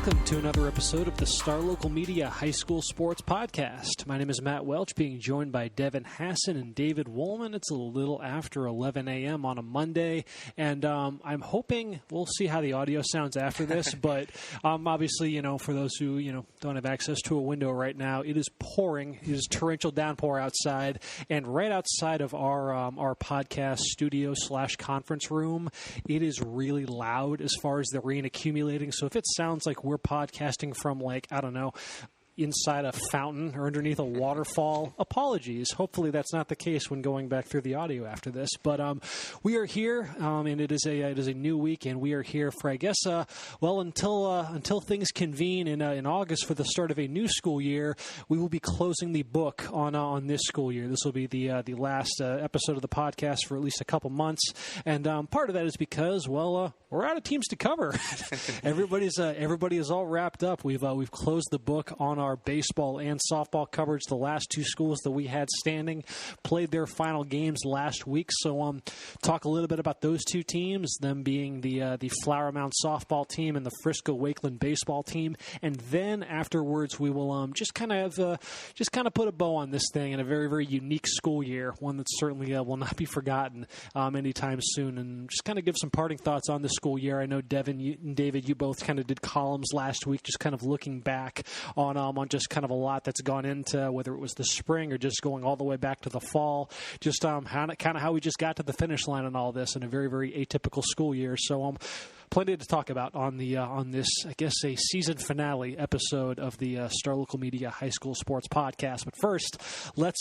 welcome to another episode of the Star Local Media High School Sports Podcast. My name is Matt Welch, being joined by Devin, Hasson, and David Wolman. It's a little after 11 a.m. on a Monday, and I'm hoping we'll see how the audio sounds after this, but obviously, for those who, don't have access to a window right now, it is pouring. It is torrential downpour outside, and right outside of our podcast studio / conference room, it is really loud as far as the rain accumulating. So if it sounds like we're podcasting from, inside a fountain or underneath a waterfall, apologies. Hopefully that's not the case when going back through the audio after this. But we are here, and it is a new week, and we are here for, I guess, until things convene in August for the start of a new school year. We will be closing the book on this school year. This will be the last episode of the podcast for at least a couple months, and part of that is because we're out of teams to cover. Everybody is all wrapped up. We've closed the book on our baseball and softball coverage. The last two schools that we had standing played their final games last week. So talk a little bit about those two teams, them being the Flower Mound softball team and the Frisco Wakeland baseball team. And then afterwards, we will just kind of put a bow on this thing in a very, very unique school year, one that certainly will not be forgotten anytime soon, and just kind of give some parting thoughts on the school year. I know Devin and David, you both kind of did columns last week, just kind of looking back on just kind of a lot that's gone into, whether it was the spring or just going all the way back to the fall, just how we just got to the finish line on all this in a very, very atypical school year. So plenty to talk about on this, I guess, a season finale episode of the Star Local Media High School Sports Podcast. But first, let's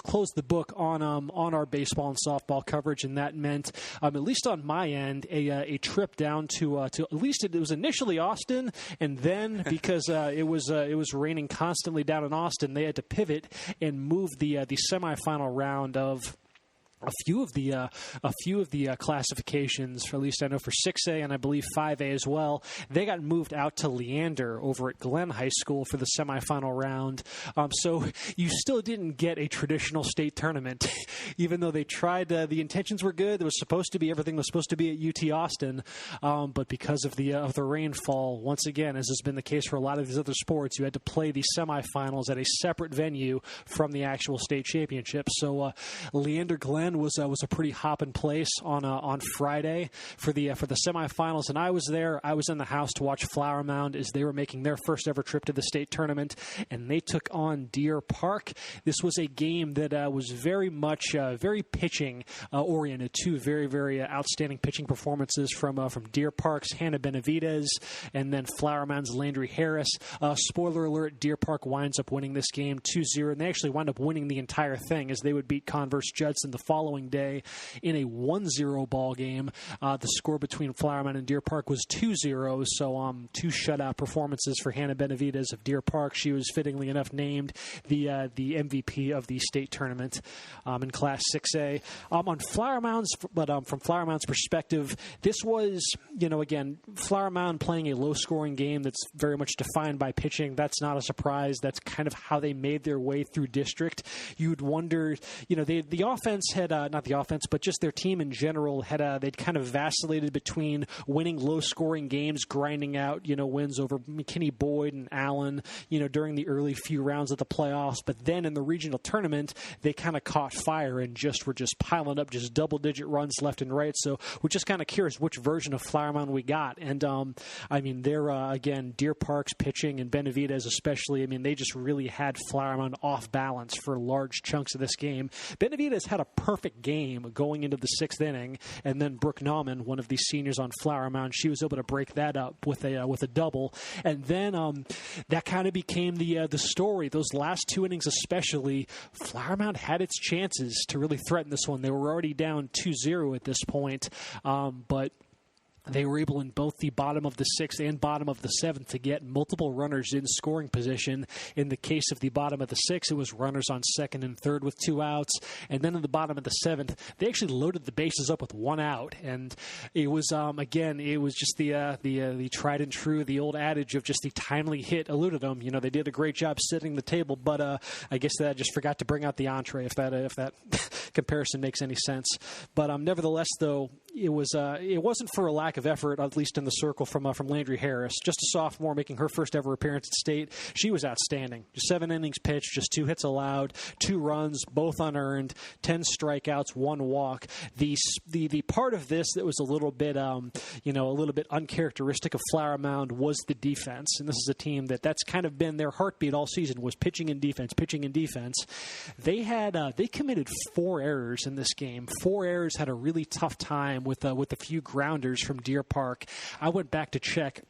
close the book on our baseball and softball coverage, and that meant, at least on my end, a trip down to at least it was initially Austin, and then because it was raining constantly down in Austin, they had to pivot and move the semifinal round of a few of the classifications, for at least I know for 6A and I believe 5A as well. They got moved out to Leander over at Glenn High School for the semifinal round. So you still didn't get a traditional state tournament, even though they tried. The intentions were good. Everything was supposed to be at UT Austin, but because of the rainfall, once again, as has been the case for a lot of these other sports, you had to play the semifinals at a separate venue from the actual state championship. So Leander Glenn was a pretty hopping place on Friday for the semifinals, and I was there. I was in the house to watch Flower Mound as they were making their first ever trip to the state tournament, and they took on Deer Park. This was a game that was very much very pitching oriented. Two very, very outstanding pitching performances from Deer Park's Hannah Benavidez and then Flower Mound's Landry Harris. Spoiler alert: Deer Park winds up winning this game 2-0, and they actually wind up winning the entire thing as they would beat Converse Judson the following day in a 1-0 ball game. The score between Flower Mound and Deer Park was 2-0, so two shutout performances for Hannah Benavidez of Deer Park. She was fittingly enough named the MVP of the state tournament in Class 6A. On Flower Mound's, from Flower Mound's perspective, this was, again, Flower Mound playing a low-scoring game that's very much defined by pitching. That's not a surprise. That's kind of how they made their way through district. You'd wonder, the offense had not the offense, but just their team in general they'd kind of vacillated between winning low-scoring games, grinding out, wins over McKinney Boyd and Allen, during the early few rounds of the playoffs. But then in the regional tournament, they kind of caught fire and were piling up just double-digit runs left and right. So we're just kind of curious which version of Flower Mound we got. And, they're, again, Deer Park's pitching and Benavidez especially, they just really had Flower Mound off balance for large chunks of this game. Benavidez had a perfect game going into the sixth inning, and then Brooke Nauman, one of the seniors on Flower Mound, she was able to break that up with a double, and then that kind of became the story. Those last two innings especially, Flower Mound had its chances to really threaten this one. They were already down 2-0 at this point, but they were able in both the bottom of the sixth and bottom of the seventh to get multiple runners in scoring position. In the case of the bottom of the sixth, it was runners on second and third with 2 outs. And then in the bottom of the seventh, they actually loaded the bases up with 1 out. And it was, again, it was just the tried and true, the old adage of just the timely hit eluded them. They did a great job setting the table, but I guess that I just forgot to bring out the entree, if that comparison makes any sense. But nevertheless, though, it wasn't for a lack of effort, at least in the circle, from Landry Harris, just a sophomore making her first ever appearance at state. She was outstanding. Just 7 innings pitched, just 2 hits allowed, 2 runs, both unearned, 10 strikeouts, 1 walk. The part of this that was a little bit uncharacteristic of Flower Mound was the defense, and this is a team that's kind of been their heartbeat all season, was pitching and defense. They committed 4 errors in this game. 4 errors, had a really tough time with a few grounders from Deer Park. I went back to check.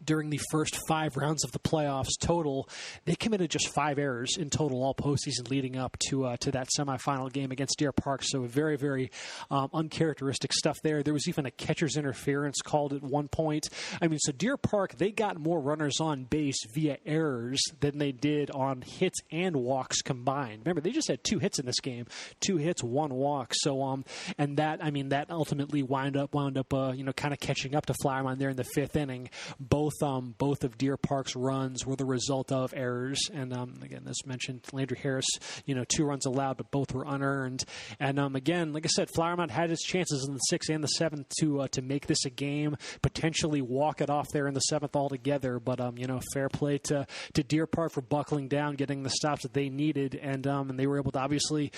During the first 5 rounds of the playoffs total, they committed just 5 errors in total all postseason leading up to that semifinal game against Deer Park. So very, very uncharacteristic stuff there. There was even a catcher's interference called at one point. I mean, so Deer Park, they got more runners on base via errors than they did on hits and walks combined. Remember, they just had 2 hits in this game, 2 hits, 1 walk. So and that ultimately wound up kind of catching up to Flower Mound there in the 5th inning. Both of Deer Park's runs were the result of errors, and again, as mentioned, Landry Harris, 2 runs allowed, but both were unearned. And again, like I said, Flower Mound had its chances in the 6th and the 7th to make this a game, potentially walk it off there in the 7th altogether. But fair play to Deer Park for buckling down, getting the stops that they needed, and they were able to obviously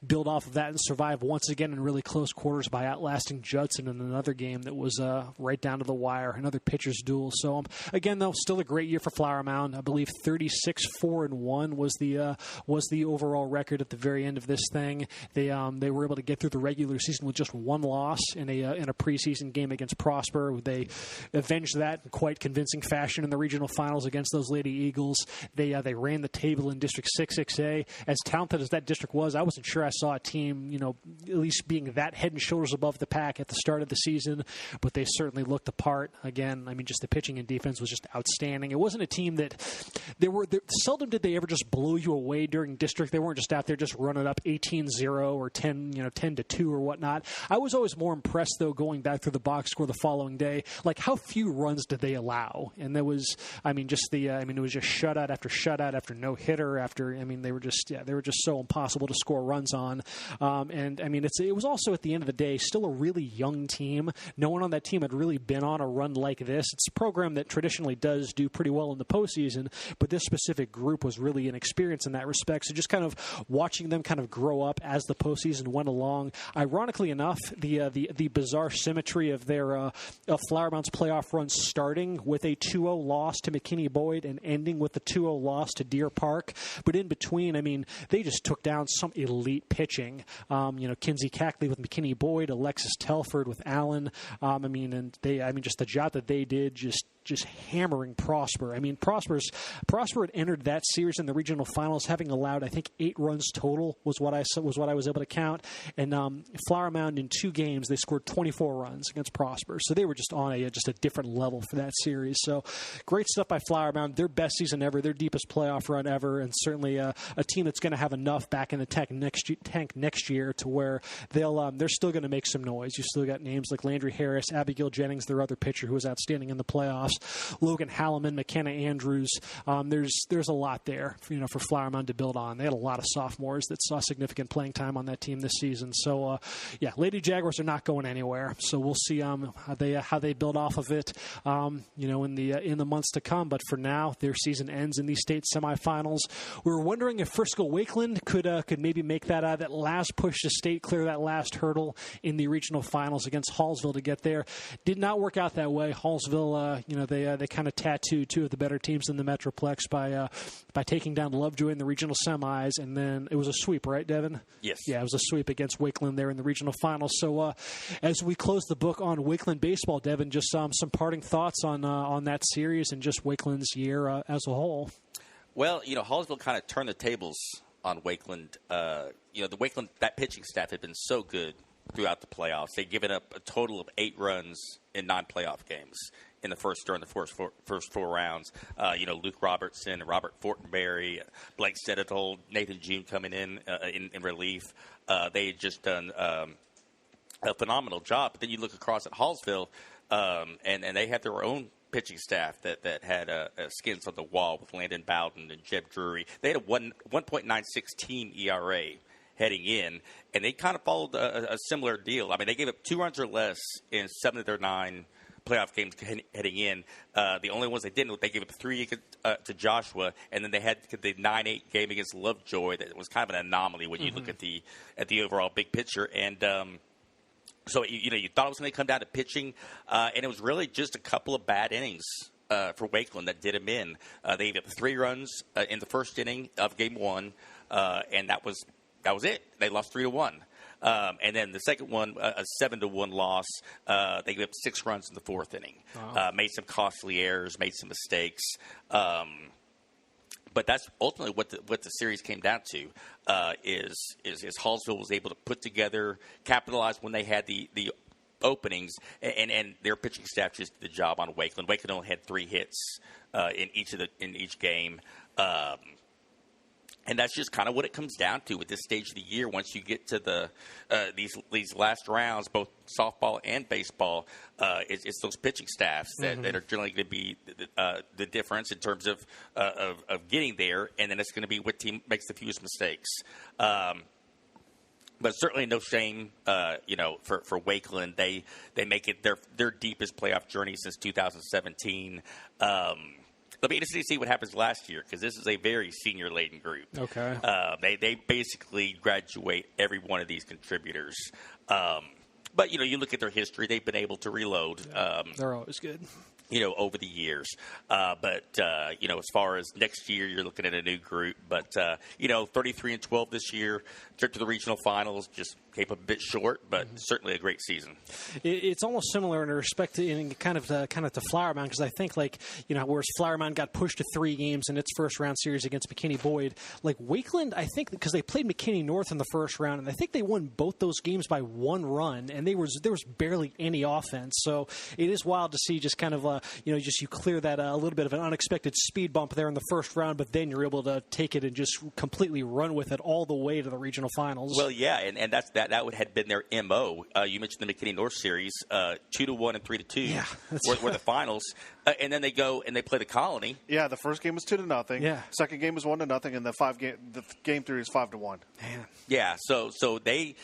build off of that and survive once again in really close quarters by outlasting Judson in another game that was right down to the wire, another pitcher's duel. So again, though, still a great year for Flower Mound. I believe 36-4-1 was the overall record at the very end of this thing. They were able to get through the regular season with just 1 loss in a preseason game against Prosper. They avenged that in quite convincing fashion in the regional finals against those Lady Eagles. They ran the table in District 6A. As talented as that district was, I wasn't sure I saw a team, at least being that head and shoulders above the pack at the start of the season, but they certainly looked the part. Again, I mean, just the pitching and defense was just outstanding. It wasn't a team that seldom did they ever just blow you away during district. They weren't just out there just running up 18-0 or 10-2 or whatnot. I was always more impressed, though, going back through the box score the following day, like how few runs did they allow? And there was, it was just shutout after no hitter they were just so impossible to score runs on. It was also at the end of the day still a really young team. No one on that team had really been on a run like this. It's a program that traditionally does do pretty well in the postseason, but this specific group was really inexperienced in that respect. So just kind of watching them kind of grow up as the postseason went along. Ironically enough, the bizarre symmetry of their of Flower Mound's playoff run starting with a 2-0 loss to McKinney-Boyd and ending with the 2-0 loss to Deer Park. But in between, they just took down some elite pitching. Kinsey Cackley with McKinney-Boyd, Alexis Telford with Allen. Just the job that they did, just hammering Prosper. Prosper had entered that series in the regional finals, having allowed, I think, 8 runs total was what I was able to count. And Flower Mound in 2 games, they scored 24 runs against Prosper. So they were just on a different level for that series. So great stuff by Flower Mound. Their best season ever, their deepest playoff run ever, and certainly a team that's going to have enough back in the tank next year to where they're still going to make some noise. You still got names like Landry Harris, Abigail Jennings, their other pitcher who was outstanding in the playoffs, Logan Halliman, McKenna Andrews. There's a lot there, for Flower Mound to build on. They had a lot of sophomores that saw significant playing time on that team this season. So, Lady Jaguars are not going anywhere. So we'll see how they build off of it, in the months to come. But for now, their season ends in the state semifinals. We were wondering if Frisco Wakeland could maybe make that last push to state, clear that last hurdle in the regional finals against Hallsville to get there. Did not work out that way. Hallsville, they kind of tattooed 2 of the better teams in the Metroplex by taking down Lovejoy in the regional semis, and then it was a sweep, right, Devin? Yes. Yeah, it was a sweep against Wakeland there in the regional finals. So as we close the book on Wakeland baseball, Devin, just some parting thoughts on that series and just Wakeland's year as a whole. Well, Hallsville kind of turned the tables on Wakeland. The Wakeland, that pitching staff had been so good throughout the playoffs. They'd given up a total of 8 runs in non-playoff games during the first 4 rounds. Luke Robertson, Robert Fortenberry, Blake Seditol, Nathan June coming in relief. They had just done a phenomenal job. But then you look across at Hallsville, and they had their own pitching staff that had skins on the wall with Landon Bowden and Jeb Drury. They had a 1.96 team ERA heading in, and they kind of followed a similar deal. I mean, they gave up 2 runs or less in 7 of their 9 playoff games heading in. The only ones they didn't, they gave up 3 to Joshua, and then they had the 9-8 game against Lovejoy that was kind of an anomaly when you look at the overall big picture. And so you thought it was going to come down to pitching, and it was really just a couple of bad innings for Wakeland that did them in. They gave up 3 runs in the first inning of Game 1, and that was it. They lost 3-1. And then the second one, a 7-1 loss. They gave up 6 runs in the 4th inning. Wow. Made some costly errors, made some mistakes. But that's ultimately what the series came down to. Is Hallsville was able to put together, capitalize when they had the openings, and their pitching staff just did the job on Wakeland. Wakeland only had 3 hits in each game. And that's just kind of what it comes down to at this stage of the year. Once you get to these last rounds, both softball and baseball, it's those pitching staffs that are generally going to be the difference in terms of getting there, and then it's going to be what team makes the fewest mistakes. But certainly no shame, for Wakeland. They make it their deepest playoff journey since 2017. It'll be interesting to see what happens last year because this is a very senior-laden group. Okay. They basically graduate every one of these contributors. But, you look at their history, they've been able to reload. They're always good. Over the years. But as far as next year, you're looking at a new group. But, 33-12 this year, trip to the regional finals, just came up a bit short, but certainly a great season. It's almost similar in respect to kind of to Flower Mound, because I think whereas Flower Mound got pushed to 3 games in its first round series against McKinney Boyd, like Wakeland, I think because they played McKinney North in the first round, and I think they won both those games by 1 run, and there was barely any offense. So it is wild to see just kind of you clear that a little bit of an unexpected speed bump there in the first round, but then you're able to take it and just completely run with it all the way to the regional finals. Well, yeah, and that would have been their MO. You mentioned the McKinney North series, 2-1 and 3-2 yeah, were the finals, and then they go and they play the Colony. Yeah, the first game was 2-0. Yeah, second game was 1-0, and the game 3 is 5-1. Man. Yeah, so they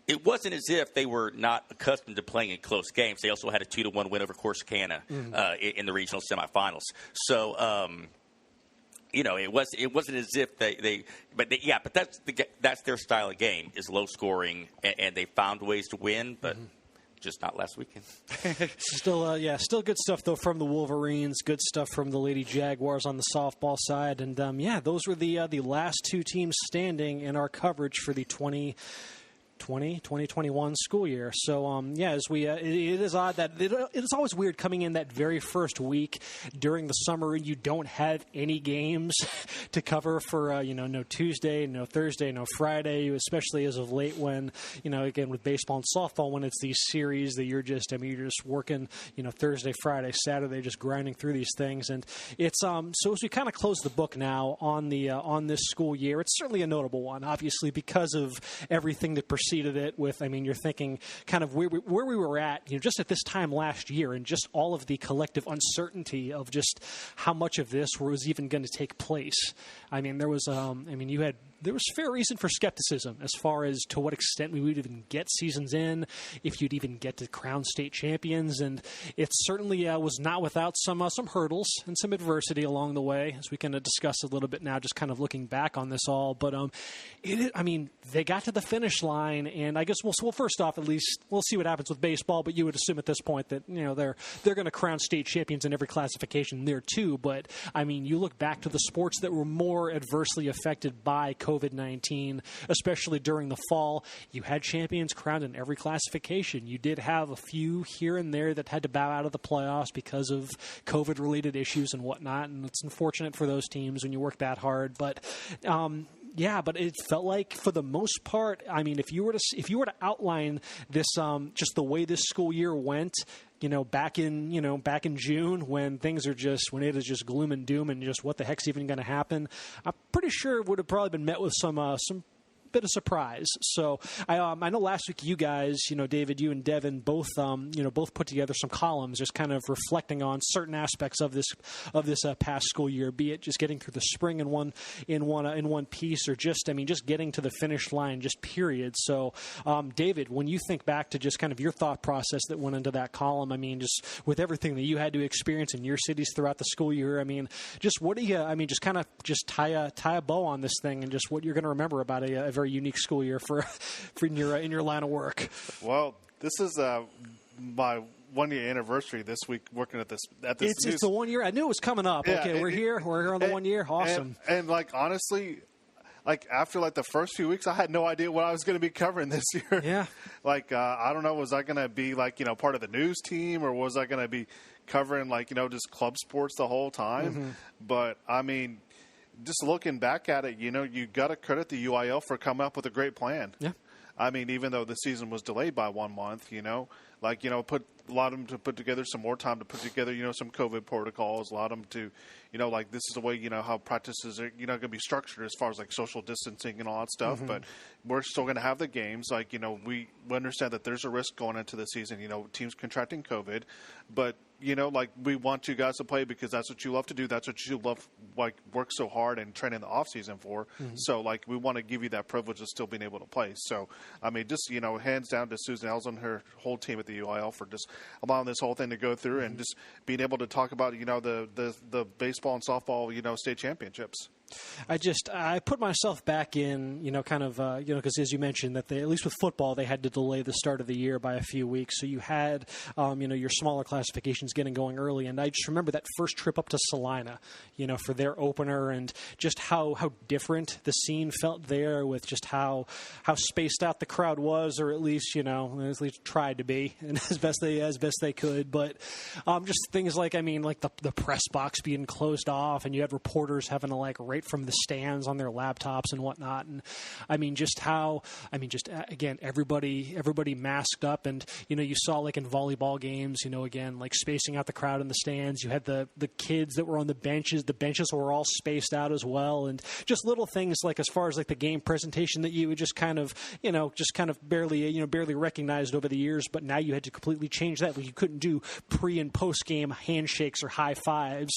it wasn't as if they were not accustomed to playing in close games. They also had a 2-1 win over Corsicana in the regional semifinals. So. It wasn't as if but that's their style of game, is low scoring, and they found ways to win, but just not last weekend. Still good stuff though from the Wolverines, good stuff from the Lady Jaguars on the softball side, and those were the last 2 teams standing in our coverage for the 2021 school year. So, as it is odd that it is always weird coming in that very first week during the summer and you don't have any games to cover for, no Tuesday, no Thursday, no Friday, especially as of late when, again, with baseball and softball, when it's these series that you're just working, Thursday, Friday, Saturday, just grinding through these things. And it's, so as we kind of close the book now on this school year, it's certainly a notable one, obviously, because of everything that preceded it with, you're thinking kind of where we were at, just at this time last year, and just all of the collective uncertainty of just how much of this was even going to take place. There was, there was fair reason for skepticism as far as to what extent we would even get seasons in, if you'd even get to crown state champions, and it certainly was not without some hurdles and some adversity along the way, as we can discuss a little bit now, just kind of looking back on this all. But they got to the finish line, and I guess first off, at least we'll see what happens with baseball. But you would assume at this point that they're going to crown state champions in every classification there too. But you look back to the sports that were more adversely affected by COVID-19, especially during the fall. You had champions crowned in every classification. You did have a few here and there that had to bow out of the playoffs because of COVID-related issues and whatnot, and it's unfortunate for those teams when you work that hard. But but it felt like for the most part, if you were to outline this, just the way this school year went, back in June when when it is just gloom and doom and just what the heck's even going to happen, I'm pretty sure it would have probably been met with some bit of surprise. So I know last week you guys, David, you and Devin both put together some columns just kind of reflecting on certain aspects of this past school year, be it just getting through the spring in one piece, or just getting to the finish line, just period. So David, when you think back to just kind of your thought process that went into that column, just with everything that you had to experience in your cities throughout the school year, just what do you, just kind of just tie a bow on this thing, and just what you're going to remember about a very unique school year for in your line of work. Well, this is my 1 year anniversary this week working at this. It's the 1 year. I knew it was coming up. Yeah, okay, we're here on the 1 year. Awesome. And honestly, after the first few weeks, I had no idea what I was going to be covering this year. Yeah. I don't know, was I going to be part of the news team, or was I going to be covering just club sports the whole time? Mm-hmm. But just looking back at it, you got to credit the UIL for coming up with a great plan. Yeah. Even though the season was delayed by 1 month, put a lot of them to put together some more time to put together, some COVID protocols, a lot of them to, this is the way, how practices are, going to be structured as far as social distancing and all that stuff. Mm-hmm. But we're still going to have the games. We understand that there's a risk going into the season, teams contracting COVID, but we want you guys to play because that's what you love to do. That's what you love, work so hard and train in the off season for. Mm-hmm. So we want to give you that privilege of still being able to play. So, just, hands down to Susan Els and her whole team at the UIL for just allowing this whole thing to go through, mm-hmm. and just being able to talk about, the baseball and softball, state championships. I put myself back in, because as you mentioned that at least with football, they had to delay the start of the year by a few weeks. So you had, your smaller classifications getting going early. And I just remember that first trip up to Salina, for their opener, and just how different the scene felt there, with just how spaced out the crowd was, or at least, at least tried to be, and as best they could. But just things like the press box being closed off, and you had reporters having to right from the stands on their laptops and whatnot. And again, everybody masked up, and you saw in volleyball games, again, spacing out the crowd in the stands. You had the kids that were on the benches were all spaced out as well, and just little things as far as the game presentation that you would just kind of barely recognized over the years, but now you had to completely change that. You couldn't do pre and post game handshakes or high fives.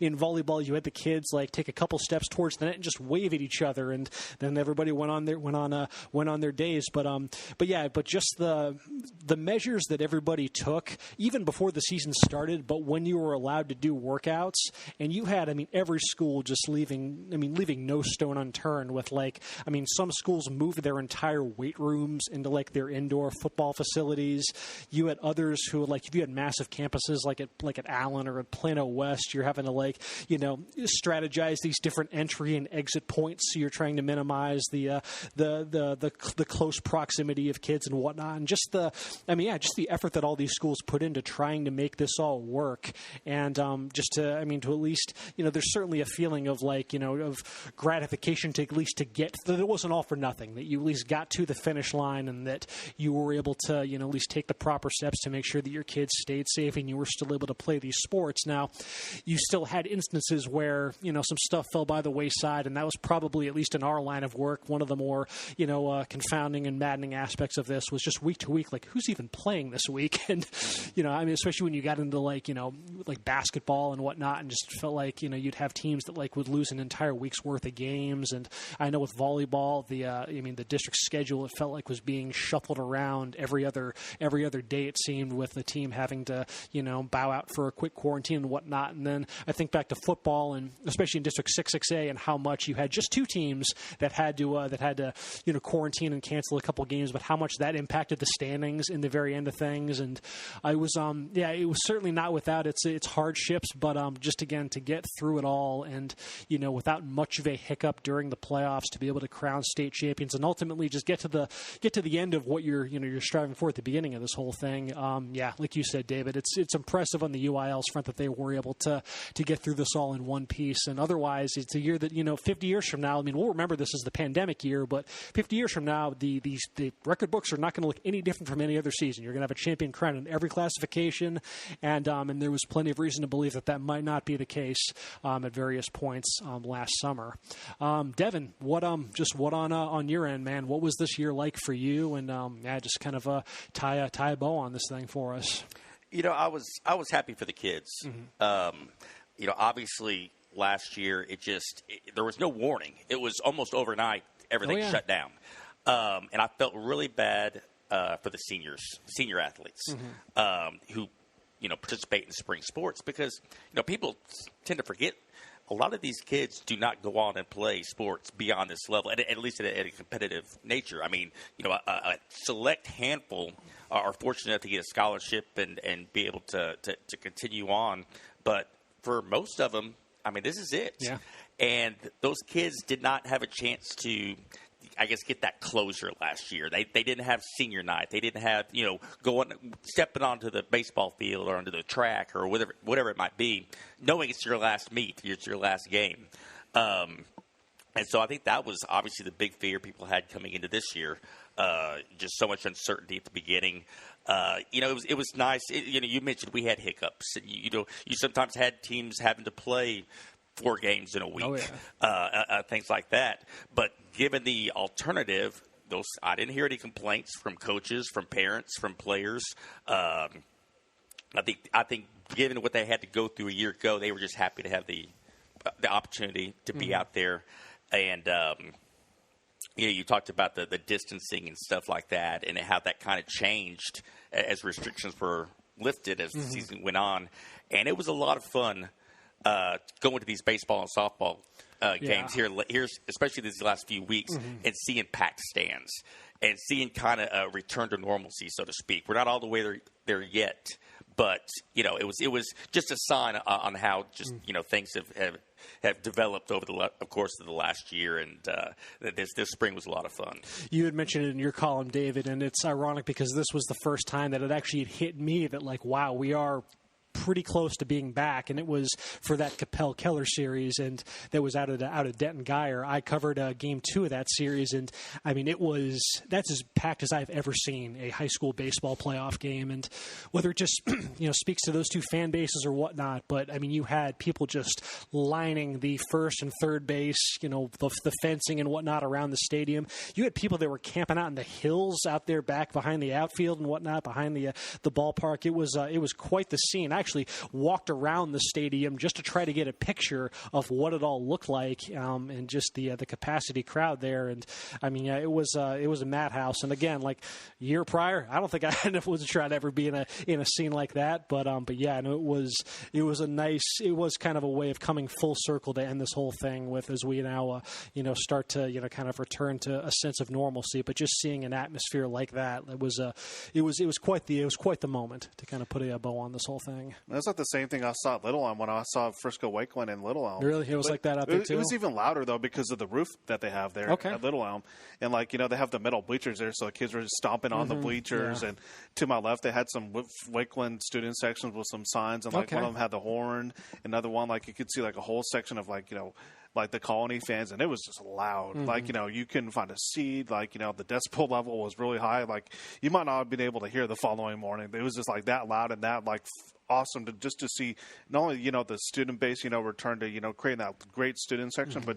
In volleyball, you had the kids take a couple steps towards the net and just wave at each other, and then everybody went on their days. But just the measures that everybody took, even before the season started, but when you were allowed to do workouts, and you had every school just leaving no stone unturned with some schools moved their entire weight rooms into their indoor football facilities. You had others who if you had massive campuses like at Allen or at Plano West, you're having to strategize these different entry and exit points, so you're trying to minimize the close proximity of kids and whatnot, and just the effort that all these schools put into trying to make this all work, and to at least there's certainly a feeling of of gratification to at least to get that it wasn't all for nothing, that you at least got to the finish line, and that you were able to at least take the proper steps to make sure that your kids stayed safe and you were still able to play these sports. Now, you still had instances where some stuff fell by the wayside, and that was probably, at least in our line of work, one of the more confounding and maddening aspects of this was just week to week, who's even playing this week, and especially when you got into basketball and whatnot, and just felt you'd have teams that would lose an entire week's worth of games. And I know with volleyball, the district schedule, it felt was being shuffled around every other day, it seemed, with the team having to bow out for a quick quarantine and whatnot. And then I think back to football, and especially in District 6A, and how much you had just two teams that had to quarantine and cancel a couple games, but how much that impacted the standings in the very end of things. And I was it was certainly not without its hardships, but just again to get through it all, and without much of a hiccup during the playoffs, to be able to crown state champions and ultimately just get to the end of what you're striving for at the beginning of this whole thing. Like you said, David, it's impressive on the UIL's front that they were able to get through this all in one piece, and otherwise it's a year that, 50 years from now, I mean, we'll remember this as the pandemic year, but 50 years from now, the record books are not going to look any different from any other season. You're going to have a champion crowned in every classification, and there was plenty of reason to believe that might not be the case at various points last summer. Devin, what on your end, man? What was this year like for you? And just kind of tie a bow on this thing for us. I was happy for the kids. Mm-hmm. Obviously last year there was no warning. It was almost overnight. Everything shut down, and I felt really bad for the senior athletes who participate in spring sports, because people tend to forget a lot of these kids do not go on and play sports beyond this level, at least at a competitive nature. I mean, a select handful are fortunate enough to get a scholarship and be able to continue on. But for most of them, I mean, this is it. Yeah. And those kids did not have a chance to, I guess, get that closure last year. They didn't have senior night. They didn't have, stepping onto the baseball field or onto the track or whatever it might be, knowing it's your last meet, it's your last game. And so I think that was obviously the big fear people had coming into this year. Just so much uncertainty at the beginning. It was nice. You mentioned we had hiccups. You sometimes had teams having to play 4 games in a week, things like that. But given the alternative, I didn't hear any complaints from coaches, from parents, from players. I think given what they had to go through a year ago, they were just happy to have the opportunity to be out there. And you talked about the distancing and stuff like that, and how that kind of changed as restrictions were lifted as the season went on. And it was a lot of fun going to these baseball and softball games here, especially these last few weeks, and seeing packed stands and seeing kind of a return to normalcy, so to speak. We're not all the way there yet, but it was just a sign on how things have developed over the course of the last year, and this spring was a lot of fun. You had mentioned it in your column, David, and it's ironic because this was the first time that it actually hit me that, like, wow, we are pretty close to being back, and it was for that Capel-Keller series, and that was out of Denton-Geyer. I covered Game 2 of that series, and I mean, that's as packed as I've ever seen a high school baseball playoff game. And whether it just speaks to those two fan bases or whatnot, but I mean, you had people just lining the first and third base, the fencing and whatnot around the stadium. You had people that were camping out in the hills out there back behind the outfield and whatnot, behind the ballpark. It was quite the scene. I actually walked around the stadium just to try to get a picture of what it all looked like, and just the capacity crowd there. And I mean, it was a madhouse. And again, like year prior, I don't think I wasn't sure I'd ever be in a scene like that. But yeah, no, it was kind of a way of coming full circle to end this whole thing with, as we now start to kind of return to a sense of normalcy. But just seeing an atmosphere like that, it was quite the moment to kind of put a bow on this whole thing. That's not the same thing I saw at Little Elm when I saw Frisco Wakeland in Little Elm. Really? It was like that out there, too? It was even louder, though, because of the roof that they have there at Little Elm. And, they have the metal bleachers there, so the kids were just stomping on the bleachers. Yeah. And to my left, they had some Wakeland student sections with some signs. And, one of them had the horn. Another one, you could see, a whole section of, the Colony fans, and it was just loud. You couldn't find a seat. The decibel level was really high. You might not have been able to hear the following morning. It was just, that loud and that, awesome to see not only the student base return to creating that great student section, but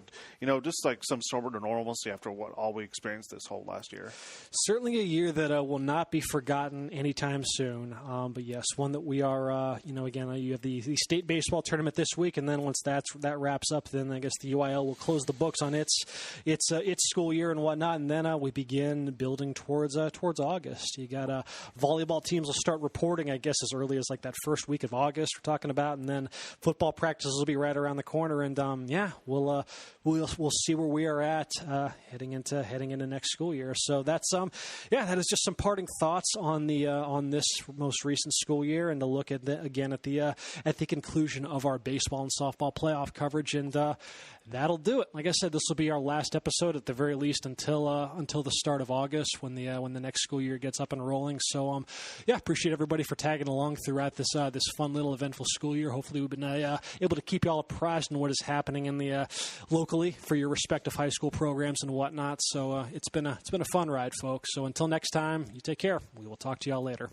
just some sort of normalcy after what all we experienced this whole last year. Certainly a year that will not be forgotten anytime soon. But yes, one that we are again, you have the state baseball tournament this week, and then once that wraps up, then I guess the UIL will close the books on its school year and whatnot, and then we begin building towards August. You got volleyball teams will start reporting, I guess, as early as that first week of August we're talking about, and then football practices will be right around the corner, and we'll see where we are at heading into next school year. So that's that is just some parting thoughts on this most recent school year, and to look at the conclusion of our baseball and softball playoff coverage. And That'll do it. Like I said, this will be our last episode at the very least until the start of August when the next school year gets up and rolling. So, appreciate everybody for tagging along throughout this fun little eventful school year. Hopefully, we've been able to keep you all apprised in what is happening in the locally for your respective high school programs and whatnot. So, it's been a fun ride, folks. So, until next time, you take care. We will talk to y'all later.